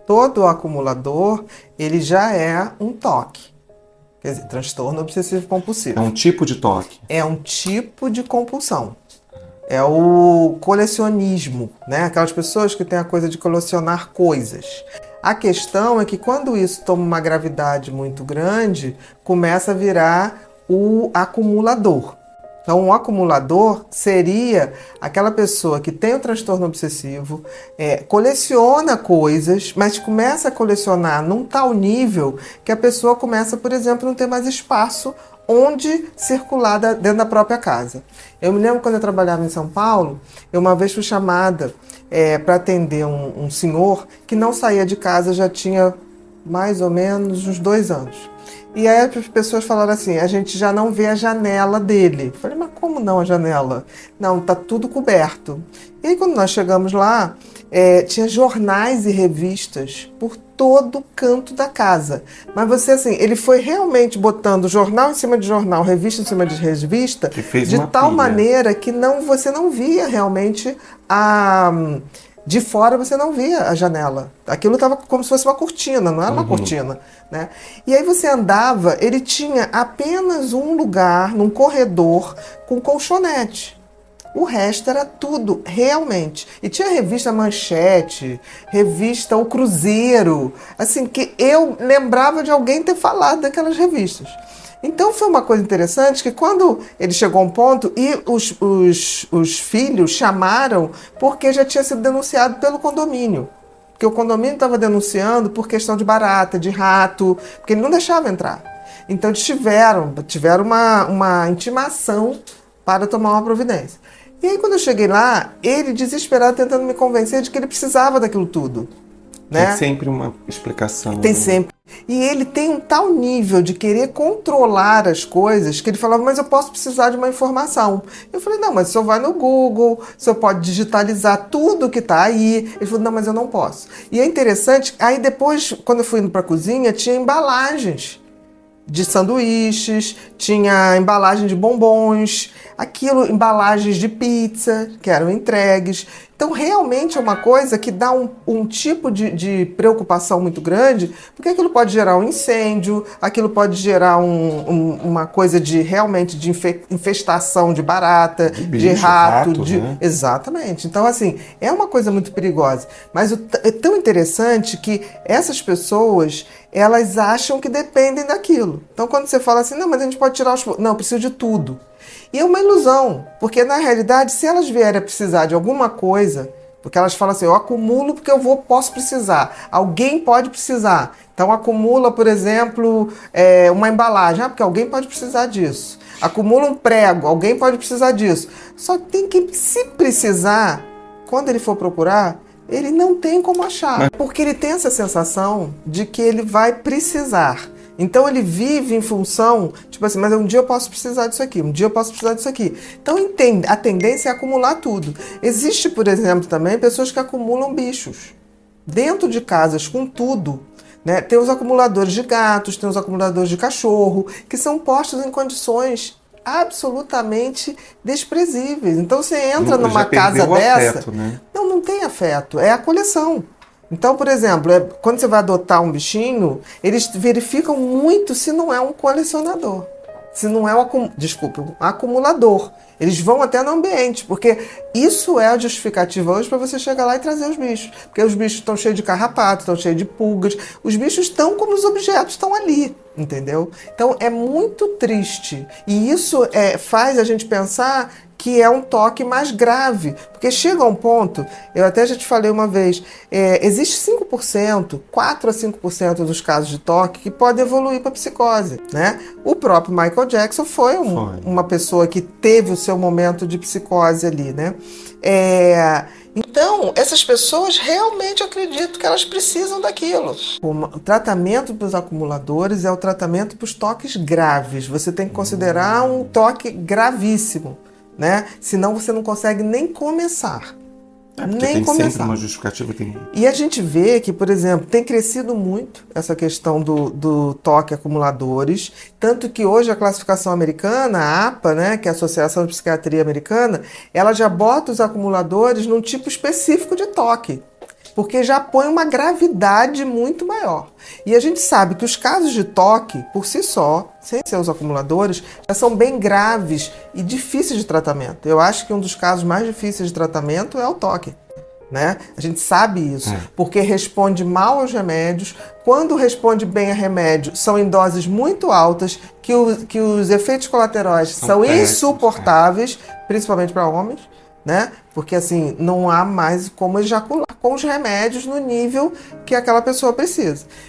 todo acumulador, ele já é um toque. Quer dizer, transtorno obsessivo compulsivo. É um tipo de toque. É um tipo de compulsão. É o colecionismo, né? Aquelas pessoas que têm a coisa de colecionar coisas. A questão é que quando isso toma uma gravidade muito grande, começa a virar o acumulador. Então, um acumulador seria aquela pessoa que tem o transtorno obsessivo, coleciona coisas, mas começa a colecionar num tal nível que a pessoa começa, por exemplo, a não ter mais espaço onde circular dentro da própria casa. Eu me lembro quando eu trabalhava em São Paulo, eu uma vez fui chamada para atender um senhor que não saía de casa, já tinha mais ou menos uns 2 anos. E aí as pessoas falaram assim, a gente já não vê a janela dele. Eu falei, mas como não a janela? Não, tá tudo coberto. E aí quando nós chegamos lá, tinha jornais e revistas por todo canto da casa. Mas você, assim, ele foi realmente botando jornal em cima de jornal, revista em cima de revista, de tal maneira que você não via realmente de fora você não via a janela. Aquilo estava como se fosse uma cortina, não era uma cortina, né? E aí você andava, ele tinha apenas um lugar, num corredor, com colchonete. O resto era tudo, realmente. E tinha revista Manchete, revista O Cruzeiro, assim, que eu lembrava de alguém ter falado daquelas revistas. Então foi uma coisa interessante que quando ele chegou a um ponto e os filhos chamaram porque já tinha sido denunciado pelo condomínio. Porque o condomínio estava denunciando por questão de barata, de rato, porque ele não deixava entrar. Então eles tiveram uma intimação para tomar uma providência. E aí quando eu cheguei lá, ele desesperado tentando me convencer de que ele precisava daquilo tudo. Né? Tem sempre uma explicação. Tem sempre. E ele tem um tal nível de querer controlar as coisas que ele falava, mas eu posso precisar de uma informação. Eu falei, não, mas o senhor vai no Google, o senhor pode digitalizar tudo que está aí. Ele falou, não, mas eu não posso. E é interessante, aí depois, quando eu fui indo para a cozinha, tinha embalagens de sanduíches, tinha embalagem de bombons, embalagens de pizza que eram entregues. Então, realmente é uma coisa que dá um tipo de preocupação muito grande, porque aquilo pode gerar um incêndio, aquilo pode gerar uma coisa realmente de infestação de barata, de bicho, de rato. Né? Exatamente. Então, assim, é uma coisa muito perigosa. Mas é tão interessante que essas pessoas, elas acham que dependem daquilo. Então, quando você fala assim, não, mas a gente pode tirar os... Não, eu preciso de tudo. E é uma ilusão, porque na realidade, se elas vierem a precisar de alguma coisa, porque elas falam assim, eu acumulo porque eu posso precisar, alguém pode precisar. Então acumula, por exemplo, uma embalagem, porque alguém pode precisar disso. Acumula um prego, alguém pode precisar disso. Só tem que, se precisar, quando ele for procurar, ele não tem como achar, porque ele tem essa sensação de que ele vai precisar. Então ele vive em função, tipo assim, mas um dia eu posso precisar disso aqui, um dia eu posso precisar disso aqui. Então a tendência é acumular tudo. Existe, por exemplo, também pessoas que acumulam bichos dentro de casas com tudo. Né? Tem os acumuladores de gatos, tem os acumuladores de cachorro, que são postos em condições absolutamente desprezíveis. Então você entra numa casa dessa, afeto, né? Não tem afeto, é a coleção. Então, por exemplo, quando você vai adotar um bichinho, eles verificam muito se não é um colecionador, se não é um acumulador. Eles vão até no ambiente, porque isso é a justificativa hoje para você chegar lá e trazer os bichos. Porque os bichos estão cheios de carrapato, estão cheios de pulgas, os bichos estão como os objetos estão ali, entendeu? Então é muito triste. E isso faz a gente pensar que é um toque mais grave, porque chega a um ponto, eu até já te falei uma vez, existe 5%, 4 a 5% dos casos de toque que podem evoluir para psicose, né? O próprio Michael Jackson foi uma pessoa que teve o seu momento de psicose ali, né? Então, essas pessoas realmente acreditam que elas precisam daquilo. O tratamento para os acumuladores é o tratamento para os toques graves. Você tem que considerar um toque gravíssimo, né? Senão você não consegue nem começar. Nem começar. Sempre uma justificativa. E a gente vê que, por exemplo, tem crescido muito essa questão do toque acumuladores, tanto que hoje a classificação americana, a APA, né, que é a Associação de Psiquiatria Americana, ela já bota os acumuladores num tipo específico de toque. porque já põe uma gravidade muito maior. E a gente sabe que os casos de toque, por si só, sem ser os acumuladores, já são bem graves e difíceis de tratamento. Eu acho que um dos casos mais difíceis de tratamento é o toque. Né? A gente sabe isso, porque responde mal aos remédios. Quando responde bem a remédio, são em doses muito altas, que os efeitos colaterais são insuportáveis, principalmente para homens, né? Porque assim, não há mais como ejacular com os remédios no nível que aquela pessoa precisa.